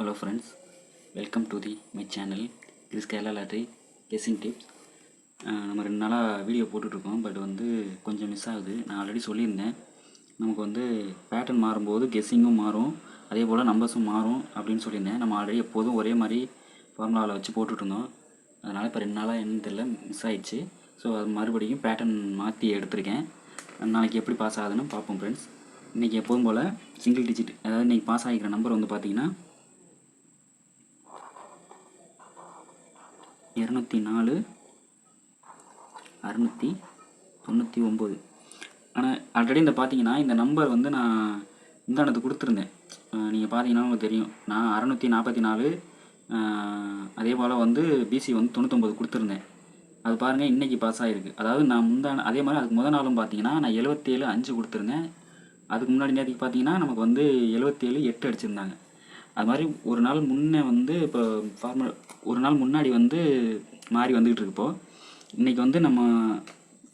Hello friends, welcome to my channel. This is Kerala Lottery guessing tips. நம்ம 2 நாளாக video போட்டுட்ருக்கோம். But வந்து கொஞ்சம் மிஸ் ஆகுது. நான் ஆல்ரெடி சொல்லியிருந்தேன், நமக்கு வந்து பேட்டர்ன் மாறும்போது கெஸ்ஸிங்கும் மாறும், அதே போல் நம்பர்ஸும் மாறும் அப்படின்னு சொல்லியிருந்தேன். நம்ம ஆல்ரெடி எப்போதும் ஒரே மாதிரி ஃபார்முலாவில் வச்சு போட்டுட்ருந்தோம். அதனால் இப்போ 2 நாளாக என்னன்னு தெரியல, மிஸ் ஆகிடுச்சு. ஸோ அது மறுபடியும் பேட்டர்ன் மாற்றி எடுத்திருக்கேன். நாளைக்கு எப்படி பாஸ் ஆகுதுன்னு பார்ப்போம் ஃப்ரெண்ட்ஸ். இன்றைக்கி எப்போதும் போல் சிங்கிள் டிஜிட், அதாவது இன்றைக்கி பாஸ் ஆகிக்கிற நம்பர் வந்து பார்த்திங்கன்னா 204 699. ஆனால் ஆல்ரெடி இந்த பார்த்தீங்கன்னா இந்த நம்பர் வந்து நான் இந்தாண்டது கொடுத்துருந்தேன். நீங்கள் பார்த்தீங்கன்னா உங்களுக்கு தெரியும், நான் 644 அதே போல் வந்து பிசி வந்து 99 கொடுத்துருந்தேன். அது பாருங்கள் இன்றைக்கி பாஸ் ஆகிருக்கு. அதாவது நான் அதே மாதிரி அதுக்கு முதல் நாளும் பார்த்தீங்கன்னா நான் 77.5 கொடுத்துருந்தேன். அதுக்கு முன்னாடி நேரத்துக்கு பார்த்தீங்கன்னா நமக்கு வந்து 77.8 அடிச்சிருந்தாங்க. அது மாதிரி ஒரு நாள் முன்னே வந்து இப்போ ஒரு நாள் முன்னாடி வந்து மாறி வந்துக்கிட்டு இருக்கு. இப்போது இன்றைக்கி வந்து நம்ம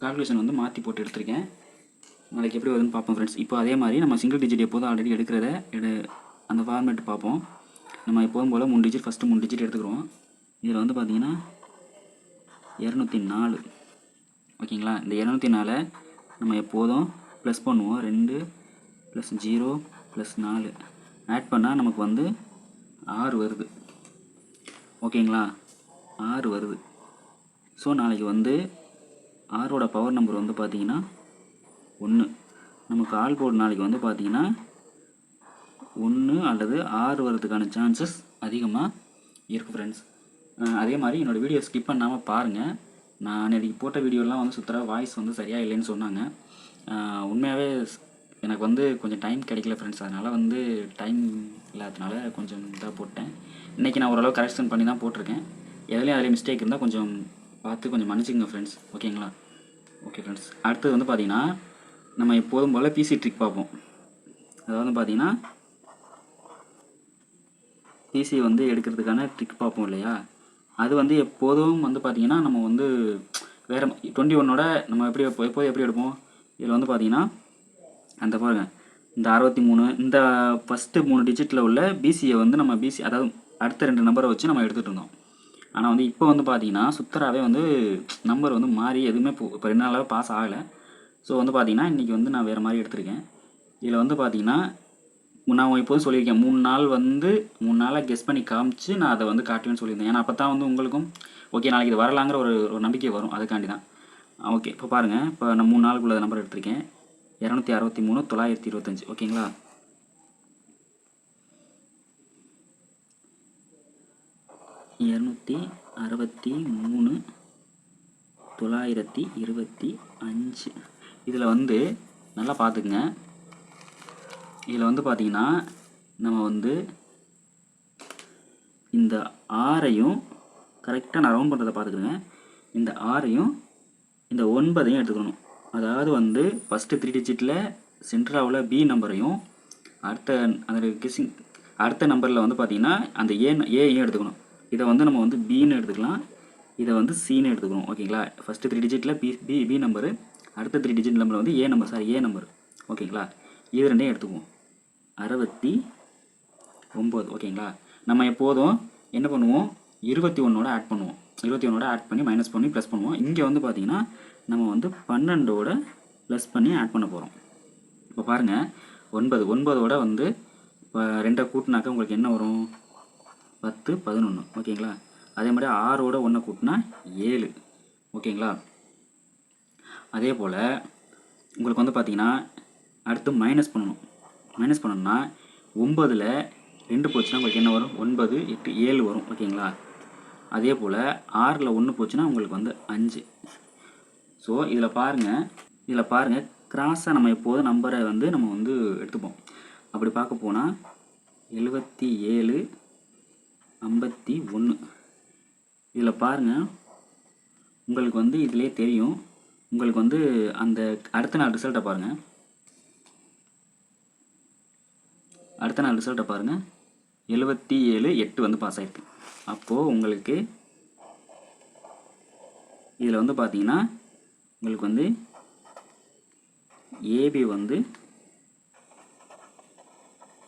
கால்குலேஷன் வந்து மாற்றி போட்டு எடுத்திருக்கேன். நாளைக்கு எப்படி வருதுன்னு பார்ப்போம் ஃப்ரெண்ட்ஸ். இப்போ அதே மாதிரி நம்ம சிங்கிள் டிஜிட் எப்போதும் ஆல்ரெடி எடுக்கிறத அந்த ஃபார்மேட் பார்ப்போம். நம்ம எப்போதும் போல் 3 டிஜிட் ஃபஸ்ட்டு 3 டிஜிட் எடுத்துக்கிறோம். இதில் வந்து பார்த்திங்கன்னா 204 ஓகேங்களா. இந்த 204 நம்ம எப்போதும் ப்ளஸ் பண்ணுவோம். 2 + 0 + 4 ஆட் பண்ணால் நமக்கு வந்து 6 வருது. ஓகேங்களா, 6 வருது. ஸோ நாளைக்கு வந்து 6ஓட பவர் நம்பர் வந்து பார்த்திங்கன்னா 1. நமக்கு ஆல் போர்டு நாளைக்கு வந்து பார்த்திங்கன்னா 1 அல்லது 6 வர்றதுக்கான சான்சஸ் அதிகமாக இருக்குது ஃப்ரெண்ட்ஸ். அதே மாதிரி என்னோடய வீடியோ ஸ்கிப் பண்ணாமல் பாருங்கள். நான் இன்றைக்கி போட்ட வீடியோலாம் வந்து சுத்தராக வாய்ஸ் வந்து சரியாக இல்லைன்னு சொன்னாங்க. உண்மையாகவே எனக்கு வந்து கொஞ்சம் டைம் கிடைக்கல ஃப்ரெண்ட்ஸ். அதனால் வந்து டைம் இல்லாததுனால கொஞ்சம் இதாக போட்டேன். இன்றைக்கி நான் ஓரளவு கரெக்ஷன் பண்ணி தான் போட்டிருக்கேன். அதில் மிஸ்டேக் இருந்தால் கொஞ்சம் பார்த்து கொஞ்சம் மன்னிச்சுங்க ஃப்ரெண்ட்ஸ். ஓகேங்களா. ஓகே ஃப்ரெண்ட்ஸ், அடுத்தது வந்து பார்த்திங்கன்னா நம்ம எப்போதும் போல் பிசி ட்ரிக் பார்ப்போம். அதாவது பார்த்திங்கன்னா பிசி வந்து எடுக்கிறதுக்கான ட்ரிக் பார்ப்போம் இல்லையா. அது வந்து எப்போதும் வந்து பார்த்திங்கன்னா நம்ம வந்து வேறு 21ஓட நம்ம எப்போது எப்படி எடுப்போம். இதில் வந்து பார்த்திங்கன்னா அந்த பாருங்கள், இந்த 63 இந்த ஃபஸ்ட்டு 3 டிஜிட்டில் உள்ள பிசியை வந்து நம்ம பிசி அதாவது அடுத்த 2 நம்பரை வச்சு நம்ம எடுத்துகிட்டு இருந்தோம். ஆனால் வந்து இப்போ வந்து பார்த்திங்கன்னா சுத்தராகவே வந்து நம்பர் வந்து மாறி எதுவுமே இப்போ 2 நாளாக பாஸ் ஆகலை. ஸோ வந்து பார்த்திங்கன்னா இன்றைக்கி வந்து நான் வேறு மாதிரி எடுத்திருக்கேன். இதில் வந்து பார்த்திங்கன்னா நான் இப்போதும் சொல்லியிருக்கேன், 3 நாளாக கெஸ் பண்ணி காமிச்சு நான் அதை வந்து காட்டுவேன்னு சொல்லியிருந்தேன். ஏன்னா அப்போ தான் வந்து உங்களுக்கும் ஓகே நாளைக்கு இது வரலாங்கிற ஒரு நம்பிக்கை வரும். அதுக்காண்டி தான். ஓகே, இப்போ பாருங்கள், இப்போ நான் 3 நாளுக்குள்ள நம்பர் எடுத்திருக்கேன். 263 925 ஓகேங்களா. $263 925. இதில் வந்து நல்லா பார்த்துக்குங்க. இதில் வந்து பார்த்திங்கன்னா நம்ம வந்து இந்த 6ஐயும் கரெக்டாக நான் ரவுண்ட் பண்ணுறதை பார்த்துக்குங்க. இந்த 6ஐயும் இந்த 9ஐயும் எடுத்துக்கணும். அதாவது வந்து ஃபஸ்ட்டு 3 டிஜிட்டில் சென்ட்ரலாக உள்ள பி நம்பரையும் அடுத்த நம்பரில் வந்து பார்த்திங்கன்னா அந்த ஏயும் எடுத்துக்கணும். இதை வந்து நம்ம வந்து பின்னு எடுத்துக்கலாம், இதை வந்து சின்னு எடுத்துக்கணும். ஓகேங்களா. ஃபஸ்ட்டு 3 டிஜிட்டில் பி நம்பரு, அடுத்த 3 டிஜிட் நம்பர் வந்து ஏ நம்பர். ஓகேங்களா. இது ரெண்டையும் எடுத்துக்குவோம். 69 ஓகேங்களா. நம்ம எப்போதும் என்ன பண்ணுவோம், 21ஓட ஆட் பண்ணுவோம். 21ஓட ஆட் பண்ணி மைனஸ் பண்ணி ப்ளஸ் பண்ணுவோம். இங்கே வந்து பார்த்திங்கன்னா நம்ம வந்து 12ஓட ப்ளஸ் பண்ணி ஆட் பண்ண போகிறோம். இப்போ பாருங்கள், 9ஓட வந்து இப்போ 2 கூட்டினாக்க உங்களுக்கு என்ன வரும், 10 11 ஓகேங்களா. அதே மாதிரி 6ஓட 1 கூட்டினா 7 ஓகேங்களா. அதே போல் உங்களுக்கு வந்து பார்த்திங்கன்னா அடுத்து மைனஸ் பண்ணணும். மைனஸ் பண்ணணும்னா 9ல் 2 போச்சுன்னா உங்களுக்கு என்ன வரும், 9 8 7 வரும் ஓகேங்களா. அதே போல் 6ல் 1 போச்சுன்னா உங்களுக்கு வந்து 5. ஸோ இதில் பாருங்கள் கிராஸாக நம்ம எப்போதும் நம்பரை வந்து நம்ம வந்து எடுத்துப்போம். அப்படி பார்க்க போனால் 77 51. இதில் பாருங்கள், உங்களுக்கு வந்து இதிலே தெரியும். உங்களுக்கு வந்து அந்த அடுத்த நாள் ரிசல்ட்டை பாருங்கள். அடுத்த நாள் ரிசல்ட்டை பாருங்கள், 77 8 வந்து பாஸ் ஆகிருக்கு. அப்போது உங்களுக்கு இதில் வந்து பார்த்திங்கன்னா உங்களுக்கு வந்து ஏபி வந்து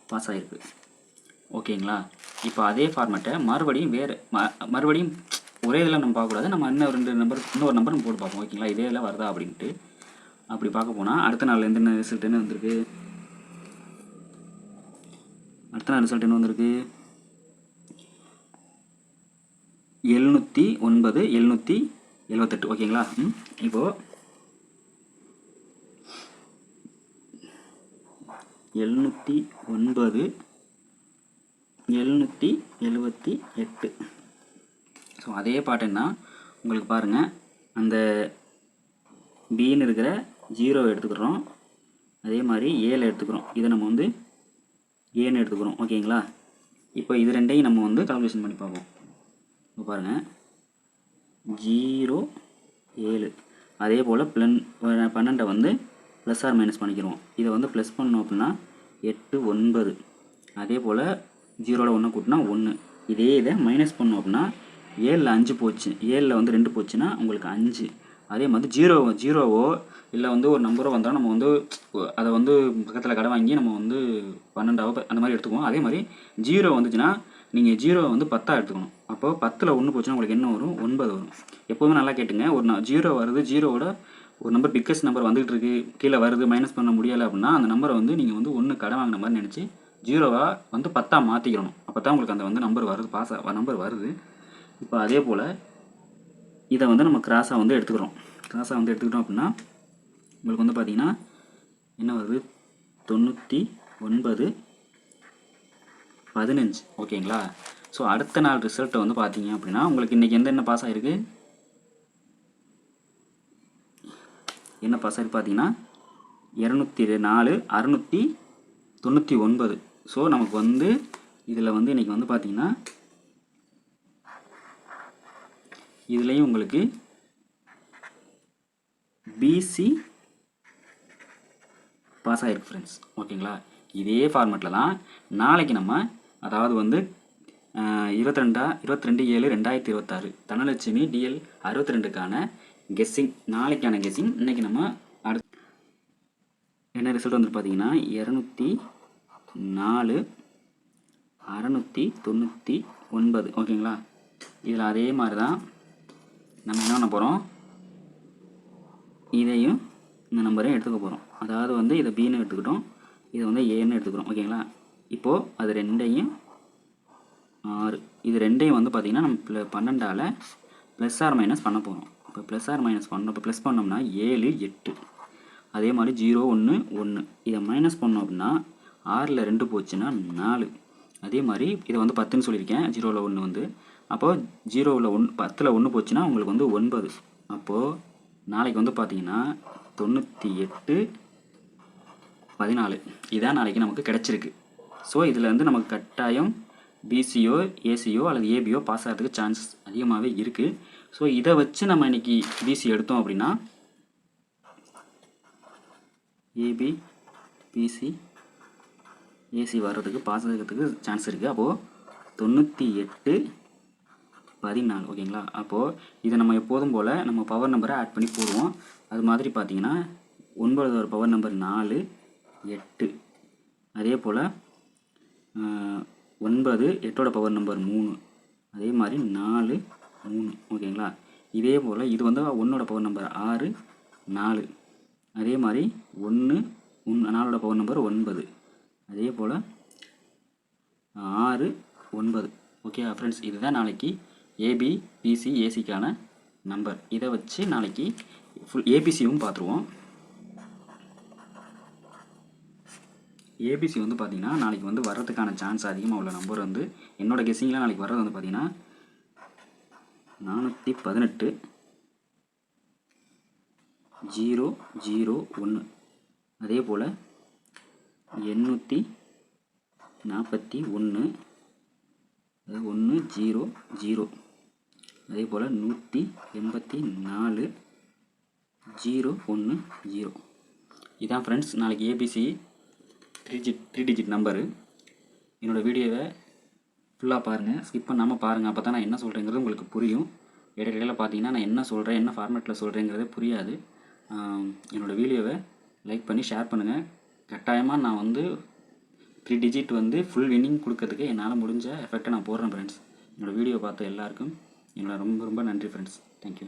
பாஸ் ஆகிருக்கு. ஓகேங்களா. இப்போ அதே ஃபார்மேட்டை மறுபடியும் மறுபடியும் ஒரே இதில் நம்ம பார்க்கக்கூடாது. நம்ம இன்னொரு நம்பர் நம்ம போட்டு பார்ப்போம். ஓகேங்களா. இதே இதில் வருதா அப்படின்ட்டு. அப்படி பார்க்க போனால் அடுத்த நாள் என்ன ரிசல்ட் என்ன வந்திருக்கு? அடுத்த நாள் ரிசல்ட் என்ன வந்திருக்கு? 709 778. ஓகேங்களா. இப்போது 709 778. ஸோ அதே பாட்டன்னா உங்களுக்கு பாருங்கள், அந்த பின்னு இருக்கிற 0 எடுத்துக்கிறோம், அதே மாதிரி ஏல எடுத்துக்கிறோம். இதை நம்ம வந்து ஏன்னு எடுத்துக்கிறோம். ஓகேங்களா. இப்போ இது ரெண்டையும் நம்ம வந்து கால்குலேஷன் பண்ணி பார்ப்போம். இப்போ பாருங்கள் 0 7. அதே போல் 12 வந்து ப்ளஸ் ஆர் மைனஸ் பண்ணிக்கிறோம். இதை வந்து ப்ளஸ் பண்ணோம் அப்படின்னா 8 9. அதே போல் 0ல் 1 கூட்டினா 1. இதே இதை மைனஸ் பண்ணோம் அப்படின்னா 7ல் 5 போச்சு, 7ல் வந்து 2 போச்சுன்னா உங்களுக்கு 5. அதே மாதிரி ஜீரோவோ இல்லை வந்து ஒரு நம்பரோ வந்தால் நம்ம வந்து அதை வந்து பக்கத்தில் கடை வாங்கி நம்ம வந்து 12 அந்த மாதிரி எடுத்துக்குவோம். அதே மாதிரி 0 வந்துச்சுன்னா நீங்கள் 0 வந்து 10 எடுத்துக்கணும். அப்போ 10ல் 1 போச்சுன்னா உங்களுக்கு என்ன வரும்? 9 வரும். எப்போதுமே நல்லா கேட்டுங்க. ஒரு 0 வருது, 0வோட ஒரு நம்பர் பிக்கஸ்ட் நம்பர் வந்துகிட்டு இருக்கு, கீழே வருது, மைனஸ் பண்ண முடியலை அப்படின்னா அந்த நம்பரை வந்து நீங்கள் வந்து 1 கடை வாங்கின மாதிரி நினச்சி 0வா வந்து 10ஆ மாற்றிக்கணும். அப்போ தான் உங்களுக்கு அந்த வந்து நம்பர் வருது, நம்பர் வருது. இப்போ அதே போல் இதை வந்து நம்ம கிராஸாக வந்து எடுத்துக்கிறோம். கிராஸாக வந்து எடுத்துக்கிட்டோம் அப்படின்னா உங்களுக்கு வந்து பார்த்திங்கன்னா என்ன வருது? 99 15. ஓகேங்களா. ஸோ அடுத்த நாள் ரிசல்ட்டை வந்து பார்த்தீங்க அப்படின்னா உங்களுக்கு இன்றைக்கி என்ன பாஸ் ஆகிருக்கு? என்ன பாஸ் ஆகிருக்கு பார்த்தீங்கன்னா 204 699. ஸோ நமக்கு வந்து இதில் வந்து இன்றைக்கி வந்து பார்த்திங்கன்னா இதுலேயும் உங்களுக்கு பிசி பாஸ் ஆகிருக்கு ஃப்ரெண்ட்ஸ். ஓகேங்களா. இதே ஃபார்மேட்டில் தான் நாளைக்கு நம்ம, அதாவது வந்து 22/7/2026 தனலட்சுமி DL 62க்கான கெஸ்ஸிங், நாளைக்கான கெஸ்ஸிங் இன்றைக்கி நம்ம அடுத்து என்ன ரிசல்ட் வந்து பார்த்தீங்கன்னா 204 699. ஓகேங்களா. இதில் அதே மாதிரி தான் நம்ம என்ன பண்ண போகிறோம், இதையும் இந்த நம்பரையும் எடுத்துக்க போகிறோம். அதாவது வந்து இதை பின்னு எடுத்துக்கிட்டோம், இதை வந்து ஏன்னு எடுத்துக்கிறோம். ஓகேங்களா. இப்போது அது ரெண்டையும் 6, இது ரெண்டையும் வந்து பார்த்திங்கன்னா நம்ம 12ஆல் ப்ளஸ் ஆர் மைனஸ் பண்ண போகிறோம். இப்போ ப்ளஸ் ஆர் மைனஸ் பண்ணோம், இப்போ ப்ளஸ் பண்ணோம்னா 7 8. அதே மாதிரி 0 1 1. இதை மைனஸ் பண்ணோம் அப்படின்னா 6ல் 2 போச்சுன்னா 4. அதே மாதிரி இதை வந்து 10ன்னு சொல்லியிருக்கேன், 0ல் 1 வந்து. அப்போது 0ல் 1 10ல் 1 போச்சுன்னா உங்களுக்கு வந்து 9. அப்போது நாளைக்கு வந்து பார்த்திங்கன்னா 98 14. இதான் நாளைக்கு நமக்கு கிடச்சிருக்கு. ஸோ இதில் வந்து நமக்கு கட்டாயம் பிசியோ ஏசியோ அல்லது ஏபியோ பாஸ் ஆகிறதுக்கு சான்ஸ் அதிகமாகவே இருக்குது. ஸோ இதை வச்சு நம்ம இன்றைக்கி பிசி எடுத்தோம் அப்படின்னா ஏபி பிசி ஏசி வர்றதுக்கு பாஸ் ஆகிறதுக்கு சான்ஸ் இருக்குது. அப்போது 98 14. ஓகேங்களா. அப்போது இதை நம்ம எப்போதும் போல் நம்ம பவர் நம்பரை ஆட் பண்ணி போடுவோம். அது மாதிரி பார்த்திங்கன்னா 9 பவர் நம்பர் 4 8. அதே போல் 9 8ஓட பவர் நம்பர் 3. அதே மாதிரி 4 3. ஓகேங்களா. இதே போல் இது வந்து 1ஓட பவர் நம்பர் 6 4. அதே மாதிரி 1 4ஓட பவர் நம்பர் 9. அதே போல் 6 9. ஓகே ஃப்ரெண்ட்ஸ், இதுதான் நாளைக்கு ஏபி பிசி ஏசிக்கான நம்பர். இதை வச்சு நாளைக்கு ஃபுல் ஏபிசியும் பார்த்துருவோம். ஏபிசி வந்து பார்த்திங்கன்னா நாளைக்கு வந்து வர்றதுக்கான சான்ஸ் அதிகமாக உள்ள நம்பர் வந்து என்னோடய கெஸ்ஸிங்கில் நாளைக்கு வர்றது வந்து பார்த்திங்கன்னா 418 0 0 1. அதே போல் 841 1 0 0. அதே போல் 184 0 1 0. இதான் ஃப்ரெண்ட்ஸ் நாளைக்கு ஏபிசி 3 டிஜிட் நம்பரு. என்னோடய வீடியோவை ஃபுல்லாக பாருங்கள், ஸ்கிப் பண்ணாமல் பாருங்கள். அப்போ தான் நான் என்ன சொல்கிறேங்கிறது உங்களுக்கு புரியும். இடையில பார்த்தீங்கன்னா நான் என்ன சொல்கிறேன், என்ன ஃபார்மேட்டில் சொல்கிறேங்கிறதே புரியாது. என்னோடய வீடியோவை லைக் பண்ணி ஷேர் பண்ணுங்கள். கட்டாயமாக நான் வந்து 3 டிஜிட் வந்து ஃபுல் வின்னிங் கொடுக்கறதுக்கு என்னால் முடிஞ்ச எஃபெக்டை நான் போடுறேன் ஃப்ரெண்ட்ஸ். என்னோடய வீடியோ பார்த்த எல்லாருக்கும் என்னோட ரொம்ப ரொம்ப நன்றி ஃப்ரெண்ட்ஸ். தேங்க்யூ.